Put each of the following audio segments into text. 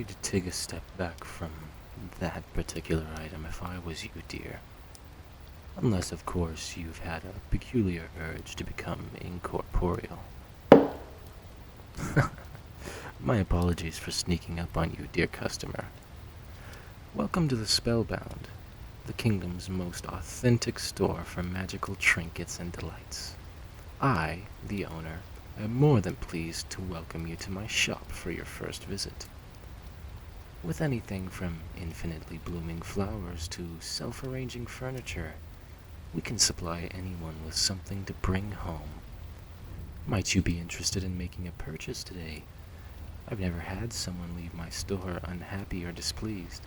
ready to take a step back from that particular item if I was you, dear. Unless, of course, you've had a peculiar urge to become incorporeal. My apologies for sneaking up on you, dear customer. Welcome to the Spellbound, the kingdom's most authentic store for magical trinkets and delights. I, the owner, am more than pleased to welcome you to my shop for your first visit. With anything from infinitely blooming flowers to self-arranging furniture, we can supply anyone with something to bring home. Might you be interested in making a purchase today? I've never had someone leave my store unhappy or displeased,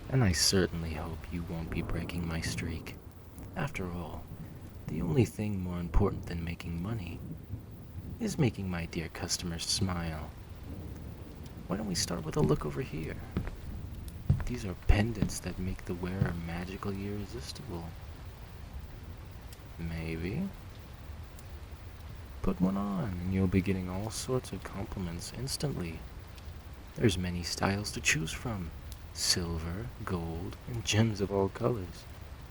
and I certainly hope you won't be breaking my streak. After all, the only thing more important than making money is making my dear customers smile. Why don't we start with a look over here? These are pendants that make the wearer magically irresistible. Maybe. Put one on and you'll be getting all sorts of compliments instantly. There's many styles to choose from. Silver, gold, and gems of all colors.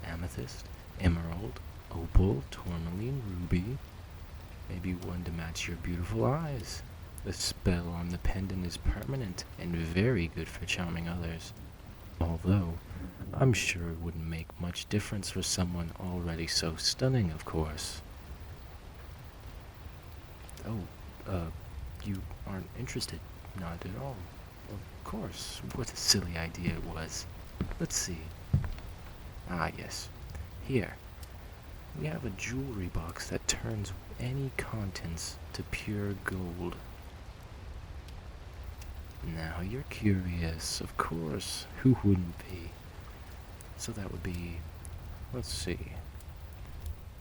Amethyst, emerald, opal, tourmaline, ruby. Maybe one to match your beautiful eyes. The spell on the pendant is permanent and very good for charming others. Although, I'm sure it wouldn't make much difference for someone already so stunning, of course. Oh, you aren't interested? Not at all. Of course, what a silly idea it was. Let's see. Ah, yes. Here. We have a jewelry box that turns any contents to pure gold. Now you're curious, of course. Who wouldn't be? So that would be, let's see,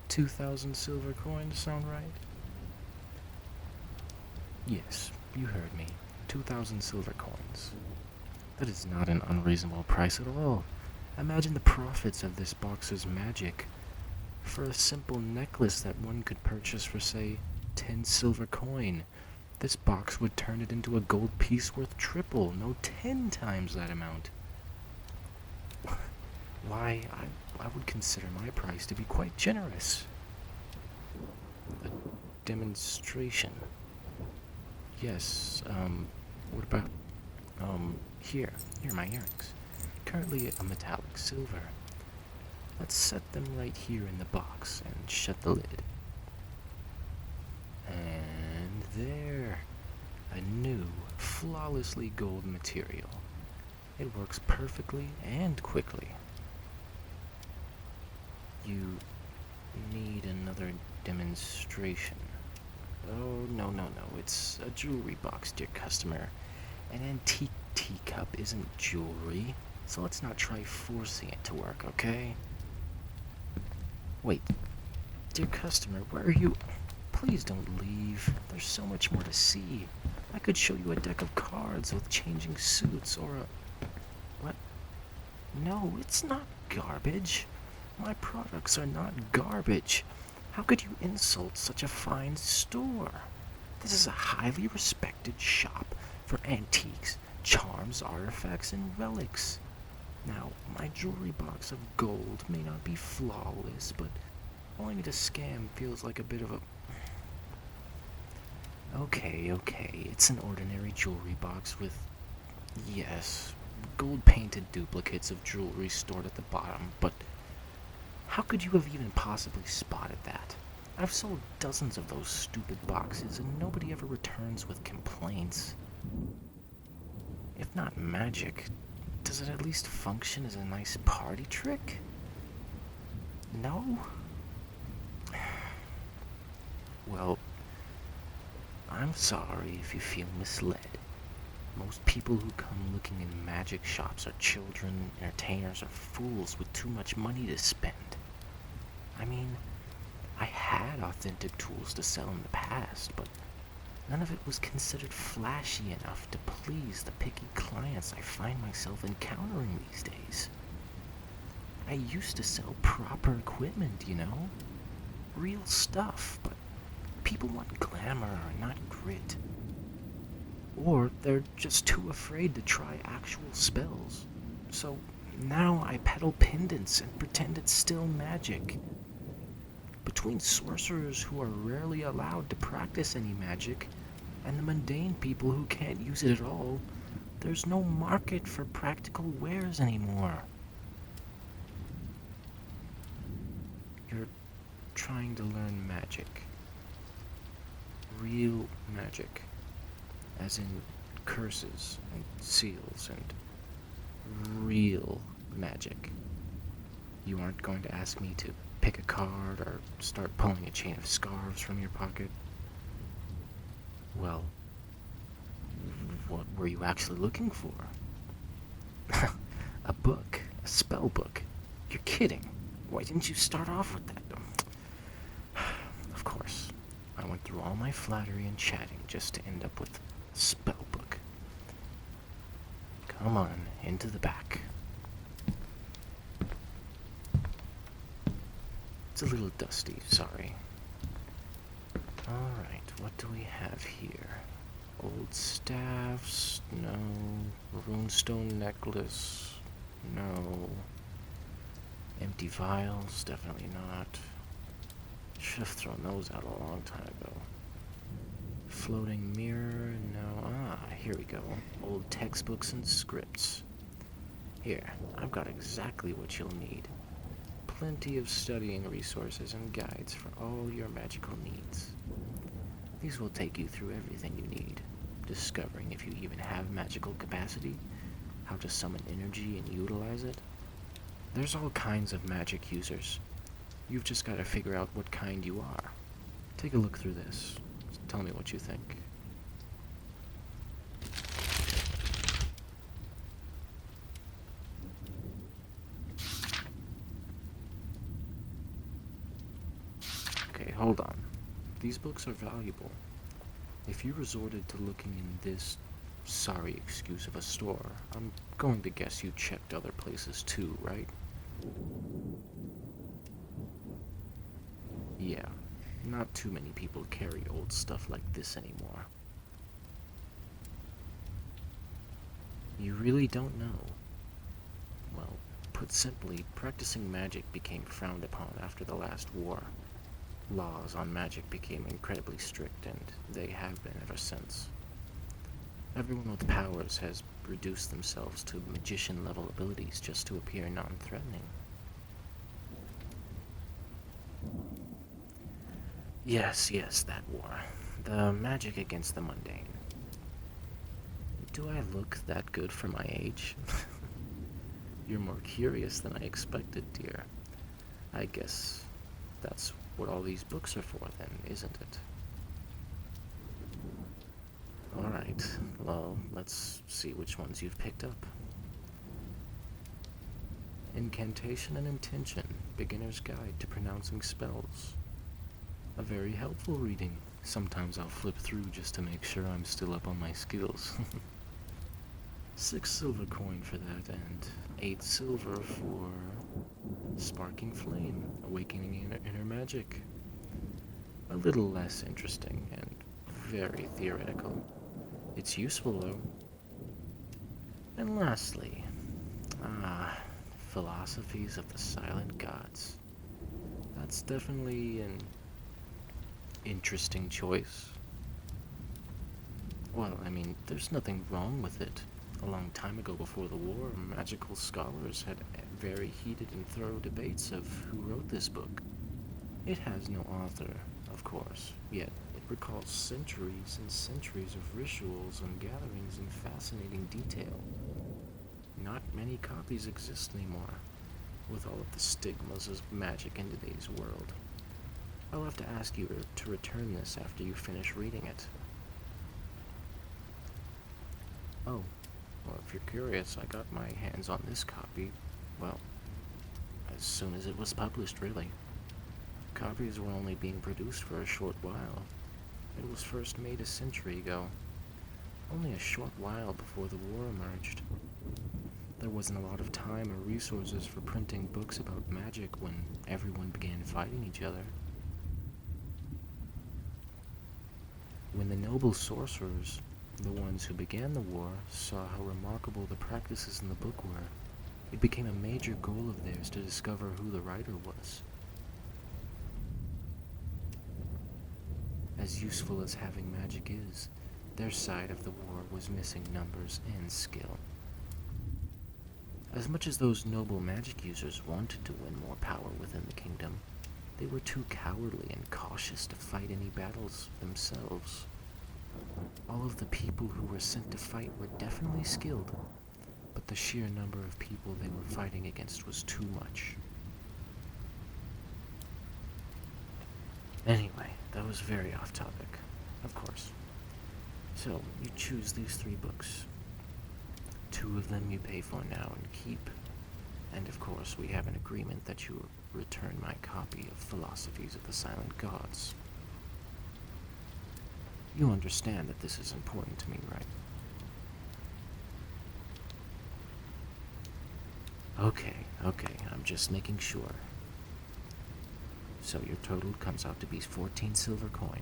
2,000 silver coins, sound right? Yes, you heard me. 2,000 silver coins. That is not an unreasonable price at all. Imagine the profits of this box's magic. For a simple necklace that one could purchase for, say, 10 silver coin, this box would turn it into a gold piece worth triple, no 10 times that amount. Why, I would consider my price to be quite generous. A demonstration. Yes, what about, here are my earrings. Currently a metallic silver. Let's set them right here in the box and shut the lid. And there, a new, flawlessly gold material. It works perfectly and quickly. You need another demonstration. Oh, no, it's a jewelry box, dear customer. An antique teacup isn't jewelry, so let's not try forcing it to work, okay? Wait, dear customer, where are you? Please don't leave. There's so much more to see. I could show you a deck of cards with changing suits or a... What? No, it's not garbage. My products are not garbage. How could you insult such a fine store? This is a highly respected shop for antiques, charms, artifacts, and relics. Now, my jewelry box of gold may not be flawless, but calling it a scam feels like a bit of a... Okay, it's an ordinary jewelry box with, yes, gold-painted duplicates of jewelry stored at the bottom, but how could you have even possibly spotted that? I've sold dozens of those stupid boxes, and nobody ever returns with complaints. If not magic, does it at least function as a nice party trick? No? Well, I'm sorry if you feel misled. Most people who come looking in magic shops are children, entertainers, or fools with too much money to spend. I mean, I had authentic tools to sell in the past, but none of it was considered flashy enough to please the picky clients I find myself encountering these days. I used to sell proper equipment, real stuff, but people want glamour, not grit. Or they're just too afraid to try actual spells. So now I peddle pendants and pretend it's still magic. Between sorcerers who are rarely allowed to practice any magic, and the mundane people who can't use it at all, there's no market for practical wares anymore. You're trying to learn magic. Real magic. As in curses and seals and real magic. You aren't going to ask me to pick a card or start pulling a chain of scarves from your pocket. Well, what were you actually looking for? A book? A spell book? You're kidding. Why didn't you start off with that? Of course, I went through all my flattery and chatting just to end up with a spell book. Come on, into the back. It's a little dusty, sorry. Alright, what do we have here? Old staffs, no. Runestone necklace, no. Empty vials, definitely not. Should have thrown those out a long time ago. Floating mirror, no. Here we go. Old textbooks and scripts. Here, I've got exactly what you'll need. Plenty of studying resources and guides for all your magical needs. These will take you through everything you need, discovering if you even have magical capacity, how to summon energy and utilize it. There's all kinds of magic users. You've just got to figure out what kind you are. Take a look through this. Tell me what you think. Okay, hold on. These books are valuable. If you resorted to looking in this sorry excuse of a store, I'm going to guess you checked other places too, right? Yeah, not too many people carry old stuff like this anymore. You really don't know? Well, put simply, practicing magic became frowned upon after the last war. Laws on magic became incredibly strict, and they have been ever since. Everyone with powers has reduced themselves to magician-level abilities just to appear non-threatening. Yes, that war. The magic against the mundane. Do I look that good for my age? You're more curious than I expected, dear. I guess that's what all these books are for, then, isn't it? Alright, well, let's see which ones you've picked up. Incantation and Intention, Beginner's Guide to Pronouncing Spells. A very helpful reading. Sometimes I'll flip through just to make sure I'm still up on my skills. 6 silver coin for that, and 8 silver for Sparking Flame, Awakening Inner Magic. A little less interesting and very theoretical. It's useful, though. And lastly, Philosophies of the Silent Gods. That's definitely an interesting choice. Well, I mean, there's nothing wrong with it. A long time ago before the war, magical scholars had very heated and thorough debates of who wrote this book. It has no author, of course, yet it recalls centuries and centuries of rituals and gatherings in fascinating detail. Not many copies exist anymore, with all of the stigmas of magic in today's world. I'll have to ask you to return this after you finish reading it. Oh, well, if you're curious, I got my hands on this copy, well, as soon as it was published, really. Copies were only being produced for a short while. It was first made a century ago, only a short while before the war emerged. There wasn't a lot of time or resources for printing books about magic when everyone began fighting each other. When the noble sorcerers The ones who began the war saw how remarkable the practices in the book were. It became a major goal of theirs to discover who the writer was. As useful as having magic is, their side of the war was missing numbers and skill. As much as those noble magic users wanted to win more power within the kingdom, they were too cowardly and cautious to fight any battles themselves. All of the people who were sent to fight were definitely skilled, but the sheer number of people they were fighting against was too much. Anyway, that was very off topic, of course. So, you choose these 3 books. 2 of them you pay for now and keep. And of course, we have an agreement that you return my copy of Philosophies of the Silent Gods. You understand that this is important to me, right? Okay, I'm just making sure. So your total comes out to be 14 silver coin.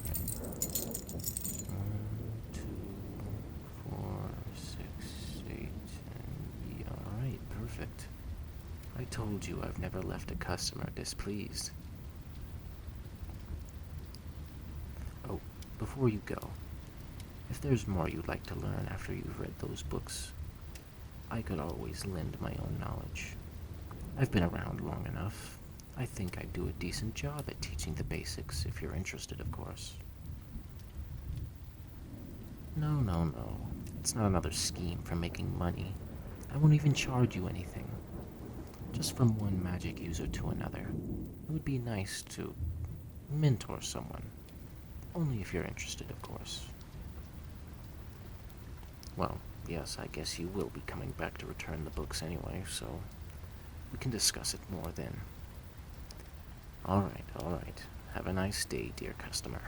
Okay. 1, 2, 4, 6, 8, and yeah, alright, perfect. I told you I've never left a customer displeased. Oh, before you go, if there's more you'd like to learn after you've read those books, I could always lend my own knowledge. I've been around long enough. I think I do a decent job at teaching the basics, if you're interested, of course. No. It's not another scheme for making money. I won't even charge you anything. Just from one magic user to another. It would be nice to mentor someone. Only if you're interested, of course. Well, yes, I guess you will be coming back to return the books anyway, so we can discuss it more then. Alright. Have a nice day, dear customer.